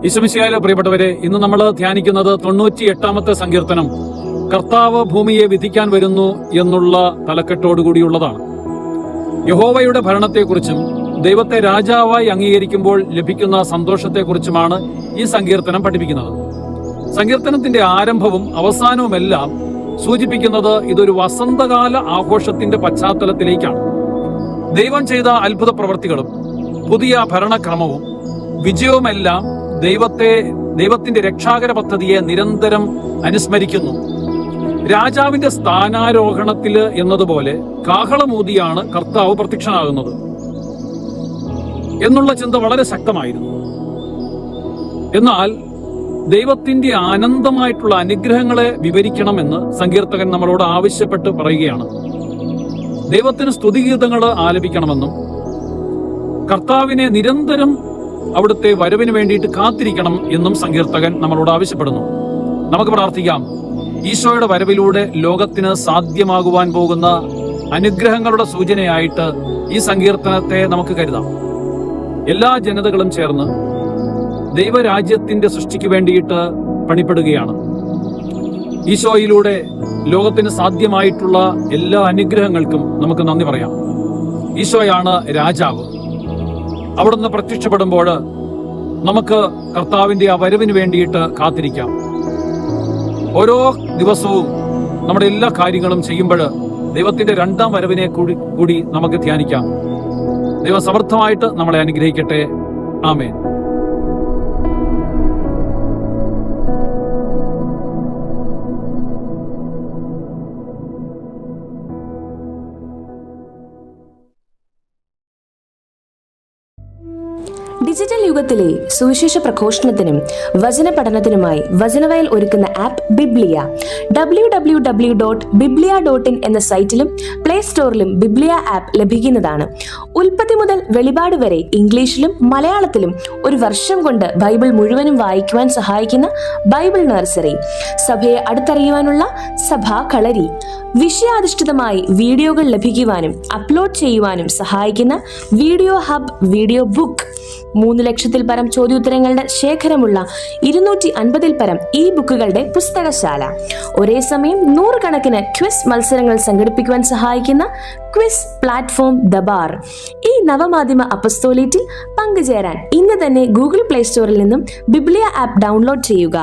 ഈശോമിശിഹായിലെ പ്രിയപ്പെട്ടവരെ, ഇന്ന് നമ്മൾ ധ്യാനിക്കുന്നത് 98-ാമത്തെ സങ്കീർത്തനം, കർത്താവ് ഭൂമിയെ വിധിക്കാൻ വരുന്നു എന്നുള്ള തലക്കെട്ടോടുകൂടിയുള്ളതാണ്. യഹോവയുടെ ഭരണത്തെക്കുറിച്ചും ദൈവത്തെ രാജാവായി അംഗീകരിക്കുമ്പോൾ ലഭിക്കുന്ന സന്തോഷത്തെക്കുറിച്ചുമാണ് ഈ സങ്കീർത്തനം പഠിപ്പിക്കുന്നത്. സങ്കീർത്തനത്തിന്റെ ആരംഭവും അവസാനവുമെല്ലാം സൂചിപ്പിക്കുന്നത് ഇതൊരു വസന്തകാല ആഘോഷത്തിന്റെ പശ്ചാത്തലത്തിലേക്കാണ്. ദൈവം ചെയ്ത അത്ഭുത പ്രവൃത്തികളും പുതിയ ഭരണക്രമവും വിജയവുമെല്ലാം ദൈവത്തിന്റെ രക്ഷാകര പദ്ധതിയെ നിരന്തരം അനുസ്മരിക്കുന്നു. രാജാവിന്റെ സ്ഥാനാരോഹണത്തില് എന്നതുപോലെ കാഹളമൂതിയാണ് കർത്താവ് പ്രത്യക്ഷനാകുന്നത് എന്നുള്ള ചിന്ത വളരെ ശക്തമായിരുന്നു. എന്നാൽ ദൈവത്തിന്റെ ആനന്ദമായിട്ടുള്ള അനുഗ്രഹങ്ങളെ വിവരിക്കണമെന്ന് സങ്കീർത്തകൻ നമ്മളോട് ആവശ്യപ്പെട്ട് പറയുകയാണ്. ദൈവത്തിന് സ്തുതിഗീതങ്ങൾ ആലപിക്കണമെന്നും കർത്താവിനെ നിരന്തരം അവിടുത്തെ വരവിന് വേണ്ടിയിട്ട് കാത്തിരിക്കണം എന്നും സങ്കീർത്തകൻ നമ്മളോട് ആവശ്യപ്പെടുന്നു. നമുക്ക് പ്രാർത്ഥിക്കാം. ഈശോയുടെ വരവിലൂടെ ലോകത്തിന് സാധ്യമാകുവാൻ പോകുന്ന അനുഗ്രഹങ്ങളുടെ സൂചനയായിട്ട് ഈ സങ്കീർത്തനത്തെ നമുക്ക് കരുതാം. എല്ലാ ജനതകളും ചേർന്ന് ദൈവരാജ്യത്തിന്റെ സൃഷ്ടിക്ക് വേണ്ടിയിട്ട് പണിപ്പെടുകയാണ്. ഈശോയിലൂടെ ലോകത്തിന് സാധ്യമായിട്ടുള്ള എല്ലാ അനുഗ്രഹങ്ങൾക്കും നമുക്ക് നന്ദി പറയാം. ഈശോയാണ് രാജാവ്. അവിടുന്ന് പ്രത്യക്ഷപ്പെടുമ്പോൾ നമുക്ക് കർത്താവിന്റെ ആ വരവിന് വേണ്ടിയിട്ട് കാത്തിരിക്കാം. ഓരോ ദിവസവും നമ്മുടെ എല്ലാ കാര്യങ്ങളും ചെയ്യുമ്പോൾ ദൈവത്തിന്റെ രണ്ടാം വരവിനെ കൂടി നമുക്ക് ധ്യാനിക്കാം. ദൈവം സമർത്ഥമായിട്ട് നമ്മളെ അനുഗ്രഹിക്കട്ടെ. ആമേൻ. ഡിജിറ്റൽ യുഗത്തിലെ സുവിശേഷ പ്രഘോഷണത്തിനും വചന പഠനത്തിനുമായി വചനവയൽ ഒരുക്കുന്ന ആപ്പ് ബിബ്ലിയ. www.biblia.in എന്ന സൈറ്റിലും പ്ലേ സ്റ്റോറിലും ബിബ്ലിയ ആപ്പ് ലഭിക്കുന്നതാണ്. ഉൽപ്പത്തി മുതൽ വെളിപാട് വരെ ഇംഗ്ലീഷിലും മലയാളത്തിലും ഒരു വർഷം കൊണ്ട് ബൈബിൾ മുഴുവനും വായിക്കുവാൻ സഹായിക്കുന്ന ബൈബിൾ നഴ്സറി, സഭയെ അടുത്തറിയുവാനുള്ള സഭാ കളരി, വിഷയാധിഷ്ഠിതമായി വീഡിയോകൾ ലഭിക്കുവാനും അപ്ലോഡ് ചെയ്യുവാനും സഹായിക്കുന്ന വീഡിയോ ഹബ്, വീഡിയോ ബുക്ക്, 3 ലക്ഷത്തിൽ പരം ചോദ്യോത്തരങ്ങളുടെ ശേഖരമുള്ള 250-ൽ പരം ഈ ബുക്കുകളുടെ പുസ്തകശാല, ഒരേ സമയം 100 കണക്കിന് ക്വിസ് മത്സരങ്ങൾ സംഘടിപ്പിക്കുവാൻ സഹായിക്കുന്ന ക്വിസ് പ്ലാറ്റ്ഫോം ദബാർ. ഈ നവമാധ്യമ അപ്പസ്തോലേറ്റിൽ പങ്കുചേരാൻ ഇന്ന് തന്നെ ഗൂഗിൾ പ്ലേ സ്റ്റോറിൽ നിന്നും ബിബ്ലിയ ആപ്പ് ഡൗൺലോഡ് ചെയ്യുക.